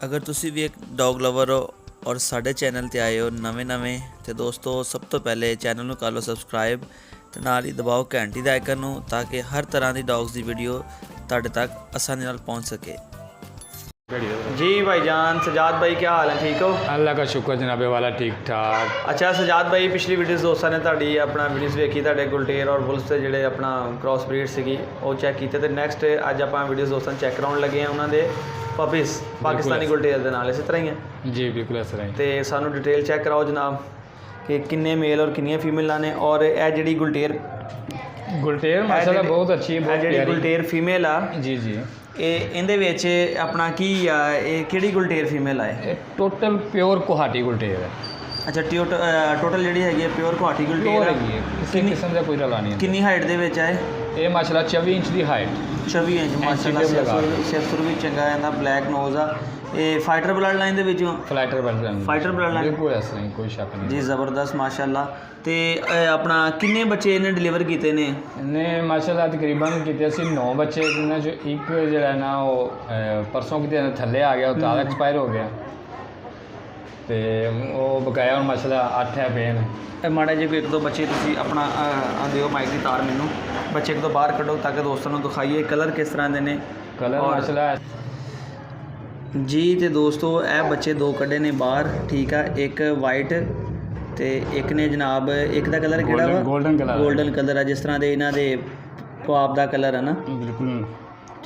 ਅਗਰ ਤੁਸੀਂ ਵੀ ਇੱਕ ਡੌਗ ਲਵਰ ਹੋ ਔਰ ਸਾਡੇ ਚੈਨਲ ਤੇ ਆਏ ਹੋ ਨਵੇਂ ਤੇ ਦੋਸਤੋ ਸਭ ਤੋਂ ਪਹਿਲੇ ਚੈਨਲ ਨੂੰ ਕਰ ਲਓ ਸਬਸਕ੍ਰਾਈਬ ਤੇ ਨਾਲ ਹੀ ਦਬਾਓ ਘੰਟੀ ਦਾ ਆਈਕਨ ਨੂੰ ਤਾਂ ਕਿ ਹਰ ਤਰ੍ਹਾਂ ਦੀ ਡੌਗਸ ਦੀ ਵੀਡੀਓ ਤੁਹਾਡੇ ਤੱਕ ਆਸਾਨੀ ਨਾਲ पहुंच सके। जी भाईजान, सजाद भाई क्या हाल है, ठीक हो? अल्लाह का शुक्र जनाबे वाला, ठीक ठाक। अच्छा सजाद भाई, पिछली वीडियोस दोस्तों ने ਤੁਹਾਡੀ ਆਪਣਾ ਵੀਡੀਓਸ ਵੇਖੀ, ਤੁਹਾਡੇ ਗੁਲਟੇਰ ਔਰ ਬੁਲਸ ਤੇ ਜਿਹੜੇ ਆਪਣਾ ਕ੍ਰਾਸ ਬਰੀਡ ਸੀਗੀ ਉਹ ਚੈੱਕ ਕੀਤੇ ਤੇ ਨੈਕਸਟ ਅੱਜ ਆਪਾਂ ਵੀਡੀਓਸ ਦੋਸਤਾਂ ਨੂੰ ਚੈੱਕ ਕਰਾਉਣ ਲੱਗੇ ਆ ਉਹਨਾਂ ਦੇ ਪਪੀਸ ਪਾਕਿਸਤਾਨੀ ਗੁਲਟੇਰ ਦੇ ਨਾਲ। ਇਸੇ ਤਰ੍ਹਾਂ ਹੀ ਹੈ जी बिल्कुल इस तरह ही। ਤੇ ਸਾਨੂੰ ਡਿਟੇਲ ਚੈੱਕ ਕਰਾਓ ਜਨਾਬ ਕਿ ਕਿੰਨੇ ਮੇਲ ਔਰ ਕਿੰਨੀਆਂ ਫੀਮੇਲਾਂ ਨੇ ਔਰ ਇਹ ਜਿਹੜੀ ਗੁਲਟੇਰ गुलटेर माशाल्लाह बहुत अच्छी है, बहुत ਜਿਹੜੀ प्यारी। ਗੁਲਟੇਰ ਫੀਮੇਲ ਆ जी जी ਇਹ ਇਹਦੇ ਵਿੱਚ ਆਪਣਾ ਕੀ ਆ, ਇਹ ਕਿਹੜੀ ਗੁਲਟੇਰ ਫੀਮੇਲ ਆ ਇਹ? टोटल प्योर कोहाटी गुलटेर है। ਅੱਛਾ ਟੋਟਲ ਜਿਹੜੀ ਹੈਗੀ ਹੈ ਪਿਓਰ ਕੁਆਟੀ प्योर ਗੁਲਟੇਰ है ये, किसी किस्म का कोई रला नहीं है। ਕਿੰਨੀ ਹਾਈਟ ਦੇ ਵਿੱਚ ਆ ਇਹ? ये माशाल्लाह 24 इंच की हाइट। 24 ਇੰਚ ਮਾਸ਼ਾਅੱਲਾ। ਸਿਰ ਵੀ ਚੰਗਾ ਇਹਦਾ, ਬਲੈਕ ਨੋਜ਼ ਆ। ਇਹ ਫਾਈਟਰ ਬਲੱਡ ਲਾਈਨ ਦੇ ਵਿੱਚੋਂ फ्लाइटर बल्ड फाइटर ब्लड लाइन बिल्कुल इस तरह ही, कोई शक नहीं। ਜੀ ਜ਼ਬਰਦਸਤ ਮਾਸ਼ਾਅੱਲਾ। ਤੇ ਆਪਣਾ ਕਿੰਨੇ ਬੱਚੇ ਇਹਨੇ ਡਿਲੀਵਰ ਕੀਤੇ ਨੇ? ਇਹਨੇ ਮਾਸ਼ਾਅੱਲਾ ਤਕਰੀਬਨ ਕੀਤੇ ਸੀ 9 ਬੱਚੇ, ਜਿਨ੍ਹਾਂ ਚੋਂ ਇੱਕ ਜਿਹੜਾ ਨਾ ਉਹ ਪਰਸੋਂ ਕਿਤੇ ਥੱਲੇ ਆ ਗਿਆ, ਉਹ ਤਾਂ ਐਕਸਪਾਇਰ ਹੋ ਗਿਆ ਤੇ ਉਹ ਬਕਾਇਆ ਹੁਣ ਮਾਸ਼ਾਅੱਲਾ 8 ਹੈ ਪਏ ਨੇ। ਇਹ ਮਾੜਾ ਜਿਹੇ ਕੋਈ ਇੱਕ ਦੋ ਬੱਚੇ ਤੁਸੀਂ ਆਪਣਾ ਦਿਓ ਮਾਈਕ ਦੀ ਤਾਰ ਮੈਨੂੰ, ਬੱਚੇ ਇੱਕ ਦੋ ਬਾਹਰ ਕੱਢੋ ਤਾਂ ਕਿ ਦੋਸਤਾਂ ਨੂੰ ਦਿਖਾਈਏ ਕਲਰ ਕਿਸ ਤਰ੍ਹਾਂ ਦੇ ਨੇ। ਕਲਰ ਮਾਸ਼ਾਅੱਲਾ ਜੀ ਤੇ ਦੋਸਤੋ ਇਹ ਬੱਚੇ ਦੋ ਕੱਢੇ ਨੇ ਬਾਹਰ, ਠੀਕ ਆ। ਇੱਕ ਵਾਈਟ ਤੇ ਇੱਕ ਨੇ ਜਨਾਬ, ਇੱਕ ਦਾ ਕਲਰ ਕਿਹੜਾ ਵਾ? Golden colour. ਗੋਲਡਨ ਕਲਰ ਆ, ਜਿਸ ਤਰ੍ਹਾਂ ਦੇ ਇਹਨਾਂ ਦੇ ਪਾਪ ਦਾ ਕਲਰ ਹੈ ਨਾ। ਬਿਲਕੁਲ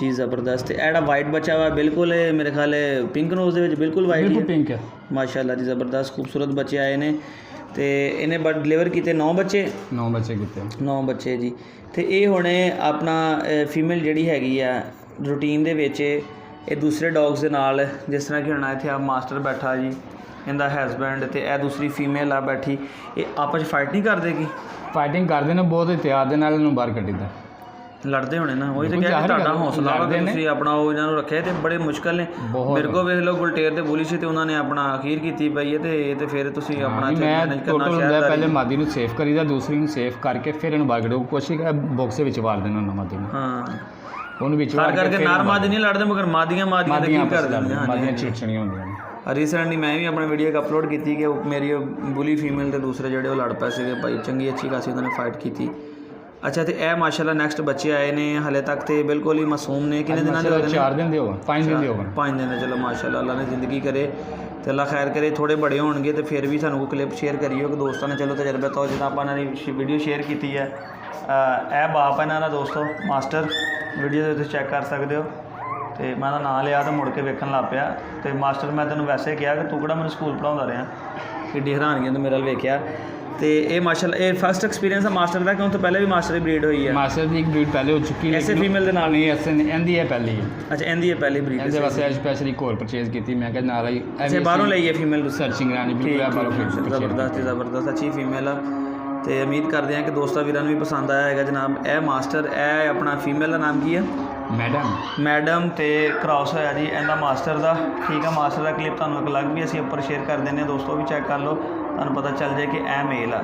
ਜੀ ਜ਼ਬਰਦਸਤ। ਤੇ ਇਹ ਜਿਹੜਾ ਵਾਈਟ ਬੱਚਾ ਵਾ ਬਿਲਕੁਲ ਮੇਰੇ ਖਿਆਲ ਪਿੰਕ ਨੋਜ਼ ਦੇ ਵਿੱਚ ਬਿਲਕੁਲ ਵਾਈਟ ਬਿਲਕੁਲ ਹੀ ਪਿੰਕ ਹੈ ਮਾਸ਼ਾਅੱਲਾ ਜੀ ਜ਼ਬਰਦਸਤ ਖੂਬਸੂਰਤ ਬੱਚੇ ਆਏ ਨੇ। ਤੇ ਇਹਨੇ ਬਟ ਡਿਲੀਵਰ ਕੀਤੇ 9 ਬੱਚੇ। 9 ਬੱਚੇ ਕੀਤੇ। 9 ਬੱਚੇ ਜੀ। ਤੇ ਇਹ ਹੁਣੇ ਆਪਣਾ ਫੀਮੇਲ ਜਿਹੜੀ ਹੈਗੀ ਆ ਰੂਟੀਨ ਦੇ ਵਿੱਚ ਇਹ ਦੂਸਰੇ ਡੌਗਸ ਦੇ ਨਾਲ, ਜਿਸ ਤਰ੍ਹਾਂ ਕਿ ਹੁਣ ਇੱਥੇ ਆ ਮਾਸਟਰ ਬੈਠਾ ਜੀ, ਇਹਦਾ ਹਸਬੈਂਡ, ਤੇ ਇਹ ਦੂਸਰੀ ਫੀਮੇਲ ਆ ਬੈਠੀ, ਇਹ ਆਪਸ 'ਚ ਫਾਈਟ ਨਹੀਂ ਕਰਦੇਗੀ? ਫਾਈਟਿੰਗ ਕਰਦੇ ਨੇ ਬਹੁਤ ਇhtiyat ਦੇ ਨਾਲ, ਇਹਨੂੰ ਬਾਹਰ ਕੱਢੀਦਾ। ਲੜਦੇ ਹੋਣੇ ਨਾ, ਉਹੀ ਤਾਂ ਬਿਲਕੁਲ ਕਿਹਾ ਕਿ ਜ਼ਾਹਿਰ ਤੁਹਾਡਾ ਗੱਲ, ਹੌਸਲਾ ਵਾ ਕਿ ਲੜਦੇ ਨੇ। ਤੁਸੀਂ ਆਪਣਾ ਉਹ ਇਹਨਾਂ ਨੂੰ ਰੱਖਿਆ ਤੇ ਬੜੇ ਮੁਸ਼ਕਲ ਨੇ। ਮੇਰੇ ਕੋਲ ਵੇਖ ਲਓ ਗੁਲਟੇਰ ਤੇ ਬੁਲੀ ਸੀ ਤੇ ਉਹਨਾਂ ਨੇ ਆਪਣਾ ਅਖੀਰ ਕੀਤੀ ਪਈ ਹੈ ਤੇ ਫਿਰ ਤੁਸੀਂ ਆਪਣਾ ਮੈਂ ਮੈਨੇਜ ਕਰਨਾ ਟੋਟਲ ਹੁੰਦਾ ਸ਼ਾਇਦ। ਪਹਿਲੇ ਮਾਦੀ ਨੂੰ ਸੇਫ ਕਰੀਦਾ, ਦੂਸਰੀ ਨੂੰ ਸੇਫ ਕਰਕੇ ਫਿਰ ਇਹਨੂੰ ਬਾਹਰ ਕੱਢੋ। ਕੋਸ਼ਿਸ਼ ਕਰ ਬਾਕਸ ਦੇ ਵਿੱਚ ਵਾਰ ਦੇਣਾ ਉਹਨਾਂ ਮਾਦੀ ਨੂੰ, ਹਾਂ ਉਹਨੂੰ ਵਿੱਚ ਕਰ ਵਾਰ ਕਰਕੇ ਫਿਰ ਨਾਰ ਮਾਦੀ ਨਹੀਂ ਲੜਦੇ, ਮਗਰ ਮਾਦੀਆਂ ਮਾਦੀਆਂ ਕੀ ਆਪਸ ਕਰ ਵਿੱਚ ਦਿੰਦੇ। ਮਾਦੀਆਂ ਚਿੜਚਿੜੀਆਂ ਹੁੰਦੀਆਂ ਨੇ। ਰੀਸੈਂਟਲੀ ਮੈਂ ਵੀ ਆਪਣੀ ਵੀਡੀਓ ਇੱਕ ਅਪਲੋਡ ਕੀਤੀ ਕਿ ਮੇਰੀ ਬੁਲੀ ਫੀਮੇਲ ਤੇ ਦੂਸਰੇ ਜਿਹੜੇ ਉਹ ਲੜ ਪਏ ਸੀਗੇ ਭਾਈ, ਚੰਗੀ ਅੱਛੀ ਖਾਸੀ ਉਹਨਾਂ ਨੇ ਫਾਈਟ ਕੀਤੀ। ਅੱਛਾ ਤੇ ਇਹ ਮਾਸ਼ਾਅੱਲਾ ਨੈਕਸਟ ਬੱਚੇ ਆਏ ਨੇ, ਹਲੇ ਤੱਕ ਤੇ ਬਿਲਕੁਲ ਹੀ ਮਾਸੂਮ ਨੇ। ਕਿੰਨੇ ਦਿਨਾਂ ਦੇ ਹੋ ਗਏ ਨੇ? 4 ਦਿਨ ਦੇ ਹੋਣ, 5 ਦਿਨ ਦੇ ਹੋਣ। 5 ਦਿਨ ਦੇ। ਚਲੋ ਮਾਸ਼ਾਅੱਲਾ, ਅੱਲਾ ਨੇ ਜ਼ਿੰਦਗੀ ਕਰੇ ਤੇ ਅੱਲਾ ਖੈਰ ਕਰੇ। ਥੋੜੇ ਬੜੇ ਹੋਣਗੇ ਤੇ ਫਿਰ ਵੀ ਸਾਨੂੰ ਕੋਈ ਕਲਿੱਪ ਸ਼ੇਅਰ ਕਰਿਓ ਕਿ ਦੋਸਤਾਂ ਨੇ ਚਲੋ ਤਜਰਬੇ ਤੋਂ ਜਿੱਦਾਂ ਆਪਾਂ ਇਹਨਾਂ ਦੀ ਵੀਡੀਓ ਸ਼ੇਅਰ ਕੀਤੀ ਹੈ। ਇਹ ਬਾਪ ਹੈ ਇਹਨਾਂ ਦਾ ਦੋਸਤੋ, ਮਾਸਟਰ, ਵੀਡੀਓ ਦੇ ਤੁਸੀਂ ਚੈੱਕ ਕਰ ਸਕਦੇ ਹੋ। ਤੇ ਮੈਂ ਉਹਦਾ ਨਾਂ ਲਿਆ ਤਾਂ ਮੁੜ ਕੇ ਵੇਖਣ ਲੱਗ ਪਿਆ। ਤੇ ਮਾਸਟਰ ਮੈਂ ਤੈਨੂੰ ਵੈਸੇ ਕਿਹਾ ਕਿ ਤੂੰ ਕਿਹੜਾ ਮੈਨੂੰ ਸਕੂਲ ਪੜ੍ਹਾਉਂਦਾ ਰਿਹਾ, ਕਿੱਡੀ ਹੈਰਾਨਗੀ ਤੂੰ ਮੇਰੇ ਵੱਲ ਵੇਖਿਆ। ਤੇ ਇਹ ਮਾਸ਼ਾਅੱਲਾ ਇਹ ਫਸਟ ਐਕਸਪੀਰੀਅੰਸ ਹੈ ਮਾਸਟਰ ਦਾ, ਕਿਉਂ ਤੋਂ ਪਹਿਲੇ ਵੀ ਮਾਸਟਰ ਦੀ ਬਰੀਡ ਹੋਈ ਹੈ? ਮਾਸਟਰ ਦੀ ਇੱਕ ਬਰੀਡ ਪਹਿਲੇ ਹੋ ਚੁੱਕੀ ਹੈ। ਐਸੇ ਫੀਮੇਲ ਦੇ ਨਾਲ ਨਹੀਂ, ਐਸੇ ਇਹਦੀ ਹੈ ਪਹਿਲੀ। ਅੱਛਾ ਇਹਦੀ ਹੈ ਪਹਿਲੀ ਬਰੀਡ। ਇਹਦੇ ਵਾਸਤੇ ਸਪੈਸ਼ਲੀ ਕੋਲ ਪਰਚੇਜ਼ ਕੀਤੀ, ਮੈਂ ਕਿਹਾ ਨਾਲ ਹੀ ਅੱਛਾ ਬਾਹਰੋਂ ਲਈ ਹੈ ਫੀਮੇਲ ਸਰਚਿੰਗ ਰਾਣੀ ਬਿਲਕੁਲ ਬਾਹਰੋਂ ਜ਼ਬਰਦਸਤ ਜ਼ਬਰਦਸਤ ਅੱਛੀ ਫੀਮੇਲ ਆ। ਤੇ ਉਮੀਦ ਕਰਦੇ ਹਾਂ ਕਿ ਦੋਸਤਾਂ ਵੀਰਾਂ ਨੂੰ ਵੀ ਪਸੰਦ ਆਇਆ ਹੈਗਾ ਜਨਾਬ। ਇਹ ਮਾਸਟਰ, ਇਹ ਆਪਣਾ ਫੀਮੇਲ ਦਾ ਨਾਮ ਕੀ ਹੈ? ਮੈਡਮ ਤੇ ਕ੍ਰਾਸ ਹੋਇਆ ਜੀ ਇਹਦਾ ਮਾਸਟਰ ਦਾ, ਠੀਕ ਆ। ਮਾਸਟਰ ਦਾ ਕਲਿੱਪ ਤੁਹਾਨੂੰ ਇੱਕ ਅਲੱਗ ਵੀ ਅਸੀਂ ਉੱਪਰ ਸ਼ੇਅਰ ਕਰ ਦਿੰਦੇ ਹਾਂ ਦੋਸਤੋ, ਵੀ ਚੈੱਕ ਕਰ ਲਓ, ਤੁਹਾਨੂੰ ਪਤਾ ਚੱਲ ਜਾਏ ਕਿ ਇਹ ਮੇਲ ਆ।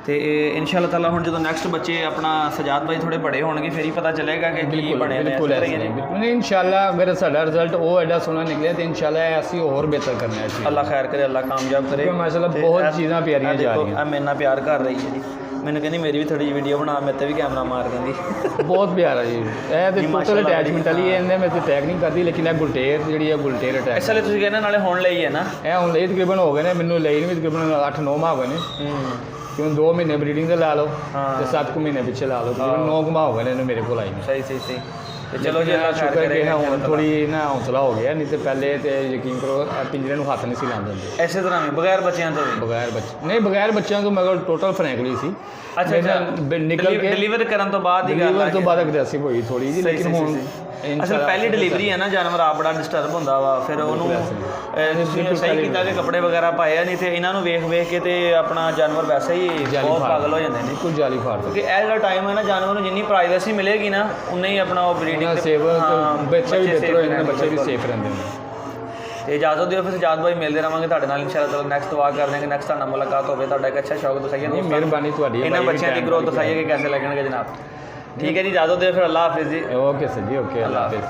ਤੇ ਇਨਸ਼ਾਅੱਲਾ ਤਾਲਾ ਹੁਣ ਜਦੋਂ ਨੈਕਸਟ ਬੱਚੇ ਆਪਣਾ ਸਜਾਦ ਭਾਈ ਥੋੜੇ ਬੜੇ ਹੋਣਗੇ ਫਿਰ ਹੀ ਪਤਾ ਚੱਲੇਗਾ ਕਿ ਕੀ ਬਣਿਆ ਨੇ। ਬਿਲਕੁਲ ਇਨਸ਼ਾਅੱਲਾ ਅਗਰ ਸਾਡਾ ਰਿਜ਼ਲਟ ਉਹ ਐਡਾ ਸੋਹਣਾ ਨਿਕਲਿਆ ਤੇ ਇਨਸ਼ਾਅੱਲਾ ਅਸੀਂ ਹੋਰ ਬਿਹਤਰ ਕਰਨਾ ਹੈ। ਅੱਲਾ ਖੈਰ ਕਰੇ, ਅੱਲਾ ਕਾਮਯਾਬ ਕਰੇ। ਮਾਸ਼ਾਅੱਲਾ ਬਹੁਤ ਚੀਜ਼ਾਂ ਪਿਆਰੀਆਂ ਜਾ ਰਹੀਆਂ। ਆ ਮੇਰੇ ਨਾਲ ਪਿਆਰ ਕਰ ਰਹੀ ਹੈ ਜੀ, ਮੈਨੂੰ ਕਹਿੰਦੀ ਮੇਰੀ ਵੀ ਥੋੜੀ ਜਿਹੀ ਵੀਡੀਓ ਬਣਾ, ਮੇਰੇ ਤੇ ਵੀ ਕੈਮਰਾ ਮਾਰ ਦਿੰਦੀ। ਬਹੁਤ ਪਿਆਰਾ ਜੀ, ਇਹ ਤੇ ਟੋਟਲ ਅਟੈਚਮੈਂਟ ਵਾਲੀ ਹੈ। ਇਹਨੇ ਮੇਰੇ ਤੇ ਟੈਗ ਨਹੀਂ ਕਰਦੀ, ਲੇਕਿਨ ਇਹ ਗੁਲਟੇਰ ਜਿਹੜੀ ਹੈ ਗੁਲਟੇਰ ਅਟੈਚ। ਇਸ ਲਈ ਤੁਸੀਂ ਕਹਿੰਦੇ ਨਾਲੇ ਹੁਣ ਲਈ ਹੈ ਨਾ? ਇਹ ਹੁਣ ਲਈ ਤਕਰੀਬਨ ਹੋ ਗਏ ਨੇ, ਮੈਨੂੰ ਲਈ ਨੂੰ ਵੀ ਤਕਰੀਬਨ 8-9 ਮਾਹ ਹੋ ਗਏ ਨੇ। ਕਿਉਂ 2 ਮਹੀਨੇ ਬਰੀਡਿੰਗ ਦੇ ਲਾ ਲਓ ਤੇ 7 ਮਹੀਨੇ ਪਿੱਛੇ ਲਾ ਲਓ, ਤਕਰੀਬਨ 9 ਮਾਹ ਹੋ ਗਏ ਨੇ ਇਹਨੂੰ ਮੇਰੇ ਕੋਲ ਆਈ ਨੂੰ। ਸਹੀ ਤੇ ਚਲੋ ਜੀ ਅੱਲਾ ਸ਼ੁਕਰ ਹੈ ਹੁਣ ਥੋੜੀ ਨਾ ਹੌਸਲਾ ਹੋ ਗਿਆ, ਨਹੀਂ ਤੇ ਪਹਿਲੇ ਤੇ ਯਕੀਨ ਕਰੋ ਪਿੰਜਰੇ ਨੂੰ ਹੱਥ ਨਹੀਂ ਸੀ ਲਾਉਂਦੇ ਹੁੰਦੇ। ਇਸੇ ਤਰ੍ਹਾਂ ਵੀ ਬਗੈਰ ਬੱਚਿਆਂ ਤੋਂ ਬਗੈਰ ਬੱਚਿਆਂ ਤੋਂ ਮਗਰ ਟੋਟਲ ਫਰੈਂਕਲੀ ਸੀ। ਅੱਛਾ ਨਿਕਲ ਕੇ ਡਿਲੀਵਰ ਕਰਨ ਤੋਂ ਬਾਅਦ ਹੀ ਗੱਲ ਤੋਂ ਬਾਅਦ ਅਗਰੈਸਿਵ ਹੋਈ ਥੋੜੀ ਜੀ, ਲੇਕਿਨ ਹੁਣ ਅਸਲ ਪਹਿਲੀ ਡਿਲੀਵਰੀ ਹੈ ਨਾ, ਜਾਨਵਰ ਆਪ ਬੜਾ ਡਿਸਟਰਬ ਹੁੰਦਾ ਵਾ, ਫਿਰ ਉਹਨੂੰ ਸਹੀ ਕੀਤਾ ਕਿ ਕੱਪੜੇ ਵਗੈਰਾ ਪਾਏ ਆ, ਨਹੀਂ ਤੇ ਇਹਨਾਂ ਨੂੰ ਵੇਖ ਕੇ ਤੇ ਆਪਣਾ ਜਾਨਵਰ ਵੈਸੇ ਹੀ ਬਹੁਤ ਪਾਗਲ ਹੋ ਜਾਂਦੇ ਨੇ। ਬਿਲਕੁਲ ਜਾਲੀ ਫਾੜ ਕਿਉਂਕਿ ਇਹ ਜਿਹੜਾ ਟਾਈਮ ਹੈ ਨਾ, ਜਾਨਵਰ ਨੂੰ ਜਿੰਨੀ ਪ੍ਰਾਈਵੇਸੀ ਮਿਲੇਗੀ ਨਾ ਉਨਾ ਹੀ ਆਪਣਾ ਉਹ ਬਰੀਡਿੰਗ ਸੇਫ, ਬੱਚੇ ਵੀ ਬਿਹਤਰ ਹੋ ਜਾਂਦੇ ਨੇ, ਬੱਚੇ ਵੀ ਸੇਫ ਰਹਿੰਦੇ ਨੇ। ਤੇ ਇਜਾਜ਼ਤ ਦਿਓ ਫਿਰ ਸਜਾਦ ਭਾਈ, ਮਿਲਦੇ ਰਹਾਂਗੇ ਤੁਹਾਡੇ ਨਾਲ ਇਨਸ਼ਾਅੱਲਾ। ਨੈਕਸਟ ਦੁਆ ਕਰ ਦੇਂਗੇ, ਨੈਕਸਟ ਤੁਹਾਡਾ ਮੁਲਾਕਾਤ ਹੋਵੇ। ਤੁਹਾਡਾ ਇੱਕ ਅੱਛਾ ਸ਼ੌਕ ਦਿਖਾਈਏ, ਮਿਹਰਬਾਨੀ ਤੁਹਾਡੀ, ਇਹਨਾਂ ਬੱਚਿਆਂ ਦੀ ਗਰੋਥ ਦਿਖਾਈਏ ਕਿ ਕੈਸੇ ਲੱਗਣਗੇ ਜਨਾਬ। ਠੀਕ ਹੈ ਜੀ, ਇਜਾਜ਼ਤ ਦਿਓ ਫਿਰ। ਅੱਲਾ ਹਾਫਿਜ਼ ਜੀ। ਓਕੇ ਸਰ ਜੀ, ਓਕੇ, ਅੱਲਾ ਹਾਫਿਜ਼।